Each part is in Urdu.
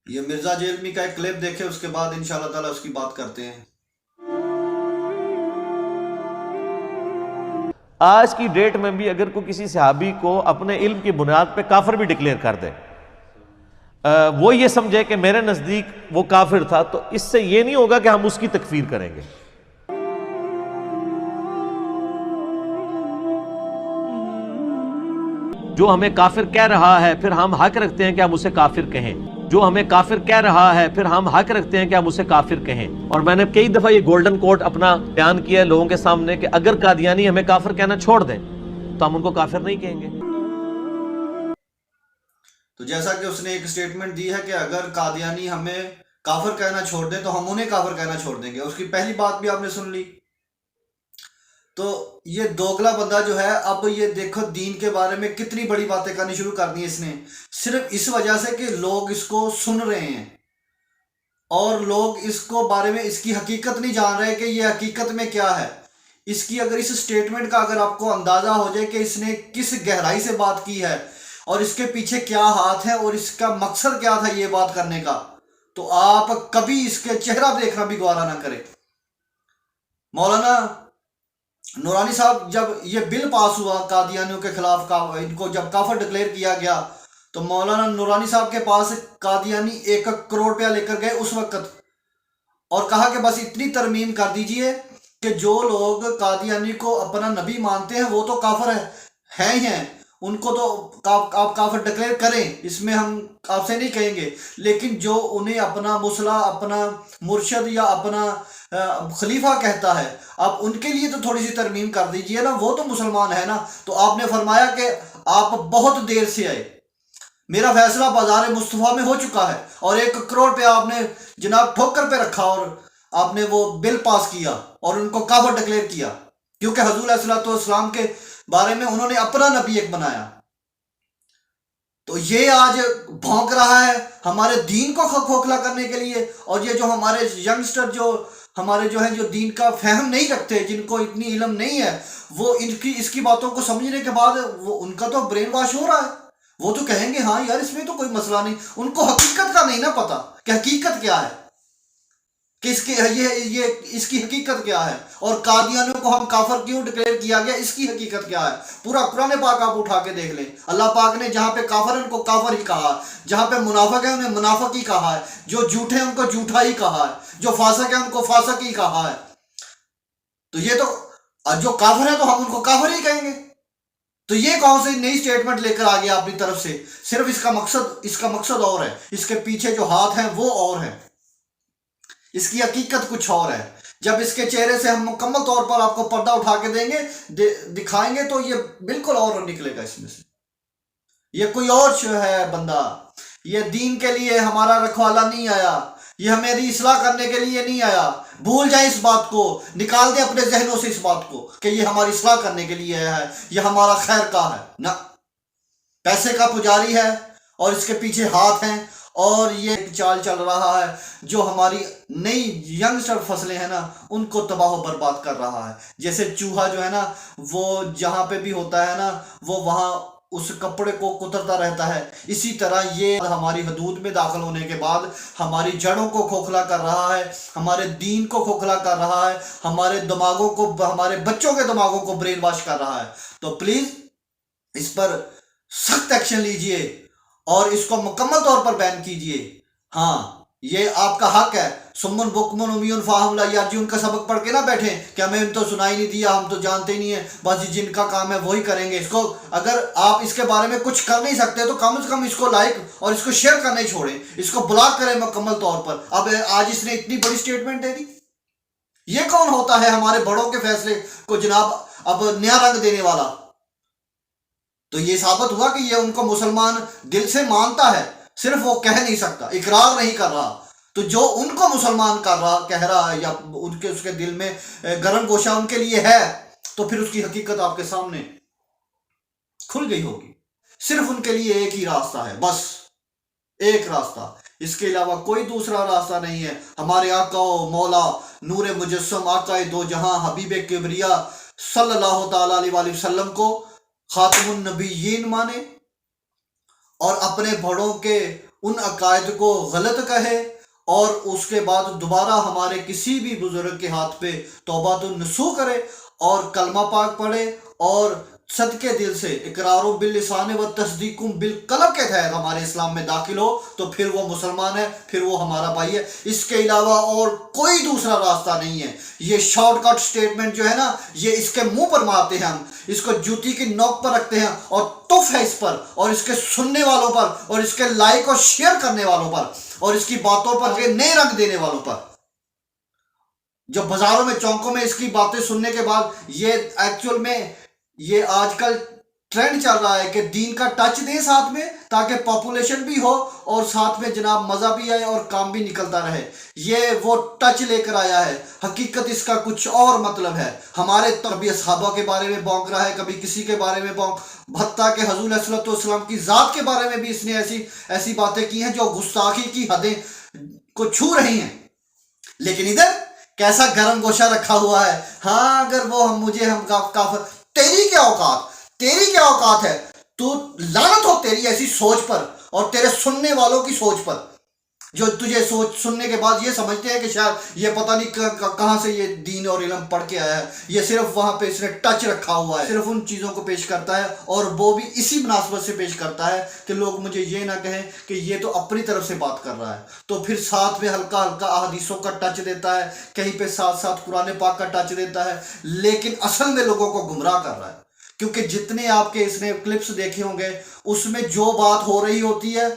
یہ مرزا جیلمی کا ایک کلپ دیکھے، اس کے بعد انشاءاللہ تعالی اس کی بات کرتے ہیں۔ آج کی ڈیٹ میں بھی اگر کوئی کسی صحابی کو اپنے علم کی بنیاد پہ کافر بھی ڈکلیئر کر دے، وہ یہ سمجھے کہ میرے نزدیک وہ کافر تھا، تو اس سے یہ نہیں ہوگا کہ ہم اس کی تکفیر کریں گے۔ جو ہمیں کافر کہہ رہا ہے پھر ہم حق رکھتے ہیں کہ ہم اسے کافر کہیں، جو ہمیں کافر کہہ رہا ہے پھر ہم حق رکھتے ہیں کہ ہم اسے کافر کہیں۔ اور میں نے کئی دفعہ یہ گولڈن کوٹ اپنا بیان کیا ہے لوگوں کے سامنے کہ اگر قادیانی ہمیں کافر کہنا چھوڑ دیں تو ہم ان کو کافر نہیں کہیں گے۔ تو جیسا کہ اس نے ایک سٹیٹمنٹ دی ہے کہ اگر قادیانی ہمیں کافر کہنا چھوڑ دیں تو ہم انہیں کافر کہنا چھوڑ دیں گے، اس کی پہلی بات بھی آپ نے سن لی۔ تو یہ دوگلا بندہ جو ہے، اب یہ دیکھو دین کے بارے میں کتنی بڑی باتیں کرنی شروع کر دی اس نے، صرف اس وجہ سے کہ لوگ اس کو سن رہے ہیں اور لوگ اس کو بارے میں اس کی حقیقت نہیں جان رہے کہ یہ حقیقت میں کیا ہے۔ اس کی اگر اس سٹیٹمنٹ کا اگر آپ کو اندازہ ہو جائے کہ اس نے کس گہرائی سے بات کی ہے اور اس کے پیچھے کیا ہاتھ ہے اور اس کا مقصد کیا تھا یہ بات کرنے کا، تو آپ کبھی اس کے چہرہ دیکھنا بھی گوارا نہ کریں۔ مولانا نورانی صاحب، جب یہ بل پاس ہوا قادیانیوں کے خلاف، ان کو جب کافر ڈکلیئر کیا گیا، تو مولانا نورانی صاحب کے پاس قادیانی 1 کروڑ روپیہ لے کر گئے اس وقت، اور کہا کہ بس اتنی ترمیم کر دیجئے کہ جو لوگ قادیانی کو اپنا نبی مانتے ہیں وہ تو کافر ہیں ہی ہیں، ان کو تو آپ کافر ڈکلیئر کریں، اس میں ہم آپ سے نہیں کہیں گے، لیکن جو انہیں اپنا مصلح، اپنا مرشد یا اپنا خلیفہ کہتا ہے، آپ ان کے لیے تو تھوڑی سی ترمیم کر دیجئے نا، وہ تو مسلمان ہے نا۔ تو آپ نے فرمایا کہ آپ بہت دیر سے آئے، میرا فیصلہ بازار مصطفیٰ میں ہو چکا ہے، اور 1 کروڑ پہ آپ نے جناب ٹھوکر پہ رکھا اور آپ نے وہ بل پاس کیا اور ان کو کافر ڈکلیئر کیا، کیونکہ حضور علیہ السلام کے بارے میں انہوں نے اپنا نبی ایک بنایا۔ تو یہ آج بھونک رہا ہے ہمارے دین کو کھوکھلا کرنے کے لیے، اور یہ جو ہمارے ینگسٹر جو ہمارے جو ہیں جو دین کا فہم نہیں رکھتے، جن کو اتنی علم نہیں ہے، وہ اس کی باتوں کو سمجھنے کے بعد وہ ان کا تو برین واش ہو رہا ہے، وہ تو کہیں گے ہاں یار اس میں تو کوئی مسئلہ نہیں، ان کو حقیقت کا نہیں نا پتا کہ حقیقت کیا ہے، کہ اس کی حقیقت کیا ہے، اور قادیانیوں کو ہم کافر کیوں ڈکلیئر کیا گیا، اس کی حقیقت کیا ہے۔ پورا قرآن پاک آپ اٹھا کے دیکھ لیں، اللہ پاک نے جہاں پہ کافر ہیں ان کو کافر ہی کہا، جہاں پہ منافق ہیں انہیں منافق ہی کہا ہے، جو جھوٹے ہیں ان کو جھوٹا ہی کہا ہے، جو فاسق ہیں ان کو فاسق ہی کہا ہے۔ تو یہ تو جو کافر ہیں تو ہم ان کو کافر ہی کہیں گے، تو یہ کون سی نئی سٹیٹمنٹ لے کر آ گیا اپنی طرف سے؟ صرف اس کا مقصد اور ہے، اس کے پیچھے جو ہاتھ ہیں وہ اور ہیں، اس کی حقیقت کچھ اور ہے۔ جب اس کے چہرے سے ہم مکمل طور پر آپ کو پردہ اٹھا کے دیں گے، دکھائیں گے، تو یہ بالکل اور نکلے گا اس میں سے، یہ کوئی اور ہے بندہ، یہ دین کے لیے ہمارا رکھوالا نہیں آیا، یہ ہماری اصلاح کرنے کے لیے نہیں آیا۔ بھول جائیں اس بات کو، نکال دیں اپنے ذہنوں سے اس بات کو کہ یہ ہماری اصلاح کرنے کے لیے آیا ہے، یہ ہمارا خیر کا ہے، نہ، پیسے کا پجاری ہے اور اس کے پیچھے ہاتھ ہیں، اور یہ چال چل رہا ہے جو ہماری نئی ینگسٹر فصلیں ہیں نا ان کو تباہ و برباد کر رہا ہے۔ جیسے چوہا جو ہے نا وہ جہاں پہ بھی ہوتا ہے نا وہ وہاں اس کپڑے کو کترتا رہتا ہے، اسی طرح یہ ہماری حدود میں داخل ہونے کے بعد ہماری جڑوں کو کھوکھلا کر رہا ہے، ہمارے دین کو کھوکھلا کر رہا ہے، ہمارے دماغوں کو، ہمارے بچوں کے دماغوں کو برین واش کر رہا ہے۔ تو پلیز اس پر سخت ایکشن لیجئے اور اس کو مکمل طور پر بین کیجئے۔ ہاں یہ آپ کا حق ہے، سمن بکمن امیون فاہم لا یارجون کا سبق پڑھ کے نہ بیٹھیں کہ ہمیں تو سنائی نہیں دیا، ہم تو جانتے نہیں ہیں، بس جن کا کام ہے وہی کریں گے۔ اس کو اگر آپ اس کے بارے میں کچھ کر نہیں سکتے تو کم از کم اس کو لائک اور اس کو شیئر کرنے چھوڑیں، اس کو بلاک کریں مکمل طور پر۔ اب آج اس نے اتنی بڑی سٹیٹمنٹ دے دی، یہ کون ہوتا ہے ہمارے بڑوں کے فیصلے کو جناب اب نیا رنگ دینے والا؟ تو یہ ثابت ہوا کہ یہ ان کو مسلمان دل سے مانتا ہے، صرف وہ کہہ نہیں سکتا، اقرار نہیں کر رہا۔ تو جو ان کو مسلمان کہہ رہا ہے یا اس کے دل میں گرم گوشہ ان کے لیے ہے، تو پھر اس کی حقیقت آپ کے سامنے کھل گئی ہوگی۔ صرف ان کے لیے ایک ہی راستہ ہے، بس ایک راستہ، اس کے علاوہ کوئی دوسرا راستہ نہیں ہے۔ ہمارے آقا و مولا نور مجسم آقا دو جہاں حبیب کبریا صلی اللہ تعالی علیہ وآلہ وسلم کو خاتم النبیین مانے، اور اپنے بڑوں کے ان عقائد کو غلط کہے اور اس کے بعد دوبارہ ہمارے کسی بھی بزرگ کے ہاتھ پہ توبہ النصوح کرے اور کلمہ پاک پڑھے اور صدقے دل سے اقرار باللسان و تصدیق بالقلب کے تحت ہمارے اسلام میں داخل ہو تو پھر وہ مسلمان ہے، پھر وہ ہمارا بھائی ہے۔ اس کے علاوہ اور کوئی دوسرا راستہ نہیں ہے۔ یہ شارٹ کٹ سٹیٹمنٹ جو ہے نا، یہ اس کے منہ پر مارتے ہیں، ہم اس کو جوتی کی نوک پر رکھتے ہیں اور تف ہے اس پر اور اس کے سننے والوں پر اور اس کے لائک اور شیئر کرنے والوں پر اور اس کی باتوں پر نئے رنگ دینے والوں پر، جو بازاروں میں چونکوں میں اس کی باتیں سننے کے بعد یہ ایکچول میں یہ آج کل ٹرینڈ چل رہا ہے کہ دین کا ٹچ دیں ساتھ میں تاکہ پاپولیشن بھی ہو اور ساتھ میں جناب مزہ بھی آئے اور کام بھی نکلتا رہے۔ یہ وہ ٹچ لے کر آیا ہے، حقیقت اس کا کچھ اور مطلب ہے۔ ہمارے کبھی اصحابہ کے بارے میں بونک رہا ہے، کبھی کسی کے بارے میں حتیٰ کہ حضور علیہ الصلوۃ والسلام کی ذات کے بارے میں بھی اس نے ایسی باتیں کی ہیں جو گستاخی کی حدیں کو چھو رہی ہیں۔ لیکن ادھر کیسا گرم گوشہ رکھا ہوا ہے، ہاں اگر وہ ہم کافر، تیری کیا اوقات ہے؟ تو لعنت ہو تیری ایسی سوچ پر اور تیرے سننے والوں کی سوچ پر جو تجھے سننے کے بعد یہ سمجھتے ہیں کہ شاید یہ پتہ نہیں کہاں سے یہ دین اور علم پڑھ کے آیا ہے، یہ صرف وہاں پہ اس نے ٹچ رکھا ہوا ہے، صرف ان چیزوں کو پیش کرتا ہے اور وہ بھی اسی مناسبت سے پیش کرتا ہے کہ لوگ مجھے یہ نہ کہیں کہ یہ تو اپنی طرف سے بات کر رہا ہے، تو پھر ساتھ میں ہلکا ہلکا احادیثوں کا ٹچ دیتا ہے، کہیں پہ ساتھ قرآن پاک کا ٹچ دیتا ہے، لیکن اصل میں لوگوں کو گمراہ کر رہا ہے۔ کیونکہ جتنے آپ کے اس نے کلپس دیکھے ہوں گے اس میں جو بات ہو رہی ہوتی ہے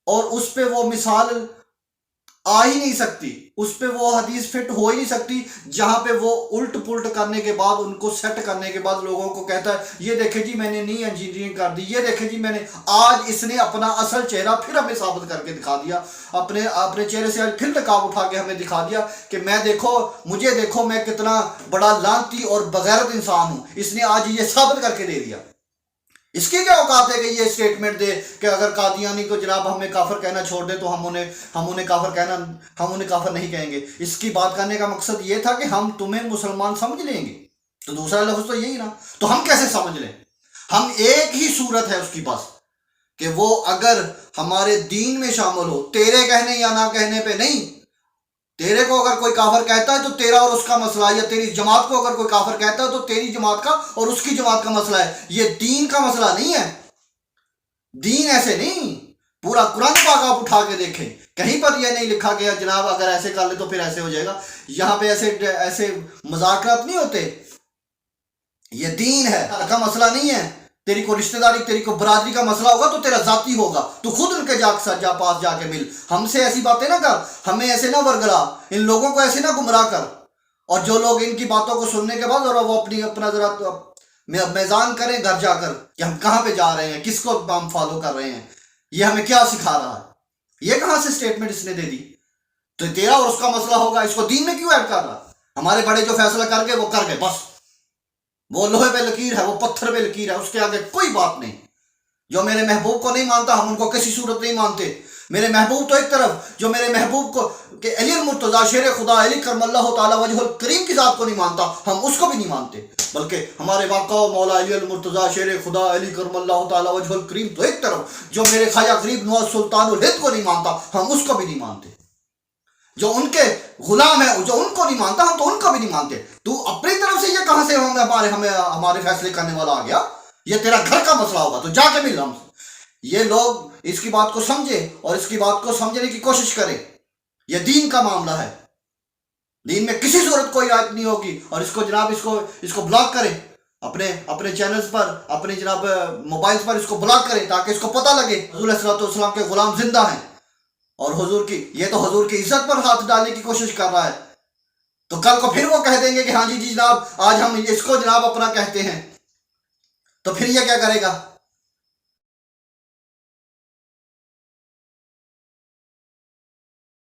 اور اس پہ وہ مثال آ ہی نہیں سکتی، اس پہ وہ حدیث فٹ ہو ہی نہیں سکتی، جہاں پہ وہ الٹ پلٹ کرنے کے بعد ان کو سیٹ کرنے کے بعد لوگوں کو کہتا ہے یہ دیکھیں جی میں نے نہیں انجینئرنگ کر دی، یہ دیکھیں جی میں نے آج اس نے اپنا اصل چہرہ پھر ہمیں ثابت کر کے دکھا دیا، اپنے چہرے سے آج پھر نقاب اٹھا کے ہمیں دکھا دیا کہ مجھے دیکھو میں کتنا بڑا لعنتی اور بغیرت انسان ہوں، اس نے آج یہ ثابت کر کے دے دیا۔ اس کی کیا اوقات ہے کہ یہ سٹیٹمنٹ دے کہ اگر قادیانی کو جناب ہمیں کافر کہنا چھوڑ دے تو ہم انہیں کافر نہیں کہیں گے۔ اس کی بات کرنے کا مقصد یہ تھا کہ ہم تمہیں مسلمان سمجھ لیں گے، تو دوسرا لفظ تو یہی نا، تو ہم کیسے سمجھ لیں؟ ہم ایک ہی صورت ہے اس کی پاس کہ وہ اگر ہمارے دین میں شامل ہو، تیرے کہنے یا نہ کہنے پہ نہیں، تیرے کو اگر کوئی کافر کہتا ہے تو تیرا اور اس کا مسئلہ، یا تیری جماعت کو اگر کوئی کافر کہتا ہے تو تیری جماعت کا اور اس کی جماعت کا مسئلہ ہے، یہ دین کا مسئلہ نہیں ہے۔ دین ایسے نہیں، پورا قرآن پاک آپ اٹھا کے دیکھیں، کہیں پر یہ نہیں لکھا گیا جناب اگر ایسے کر لے تو پھر ایسے ہو جائے گا۔ یہاں پہ ایسے مذاکرات نہیں ہوتے، یہ دین ہے کا مسئلہ نہیں ہے۔ تیری کو رشتہ داری، تیری کو برادری کا مسئلہ ہوگا تو تیرا ذاتی ہوگا، تو خود ان کے پاس جا کے مل، ہم سے ایسی باتیں نہ کر، ہمیں ایسے نہ ورگلا، ان لوگوں کو ایسے نہ گمراہ کر۔ اور جو لوگ ان کی باتوں کو سننے کے بعد اور وہ اپنا ذرا میزان کریں گھر جا کر کہ ہم کہاں پہ جا رہے ہیں، کس کو ہم فالو کر رہے ہیں، یہ ہمیں کیا سکھا رہا ہے، یہ کہاں سے سٹیٹمنٹ اس نے دے دی؟ تو تیرا اور اس کا مسئلہ ہوگا، اس کو دین میں کیوں ایڈ کر رہا؟ ہمارے بڑے جو فیصلہ کر گئے وہ کر گئے، بس وہ لوہے پہ لکیر ہے، وہ پتھر پہ لکیر ہے، اس کے آگے کوئی بات نہیں۔ جو میرے محبوب کو نہیں مانتا ہم ان کو کسی صورت نہیں مانتے۔ میرے محبوب تو ایک طرف، جو میرے محبوب کو کہ علی المرتضیٰ شیر خدا علی کرم اللہ تعالیٰ وجہ الکریم کی ذات کو نہیں مانتا، ہم اس کو بھی نہیں مانتے، بلکہ ہمارے واقع مولا علی المرتضیٰ شیر خدا علی کرم اللہ تعالیٰ وجہ الکریم تو ایک طرف، جو میرے خواجہ غریب نواز سلطان الہند کو نہیں مانتا ہم اس کو بھی نہیں مانتے۔ جو ان کے غلام ہیں، جو ان کو نہیں مانتا ہم تو ان کو بھی نہیں مانتے۔ تو اپنی طرف سے یہ کہاں سے ہمارے فیصلے کرنے والا آ گیا؟ یہ تیرا گھر کا مسئلہ ہوگا تو جا کے مل ہم سے۔ یہ لوگ اس کی بات کو سمجھے اور اس کی بات کو سمجھنے کی کوشش کریں، یہ دین کا معاملہ ہے، دین میں کسی صورت کوئی رعایت نہیں ہوگی۔ اور اس کو جناب اس کو بلاک کریں، اپنے چینلز پر، اپنے جناب موبائلز پر اس کو بلاک کریں تاکہ اس کو پتہ لگے حضور علیہ الصلوۃ والسلام کے غلام زندہ ہیں اور یہ تو حضور کی عزت پر ہاتھ ڈالنے کی کوشش کر رہا ہے۔ تو کل کو پھر وہ کہہ دیں گے کہ ہاں جی جناب آج ہم اس کو جناب اپنا کہتے ہیں، تو پھر یہ کیا کرے گا؟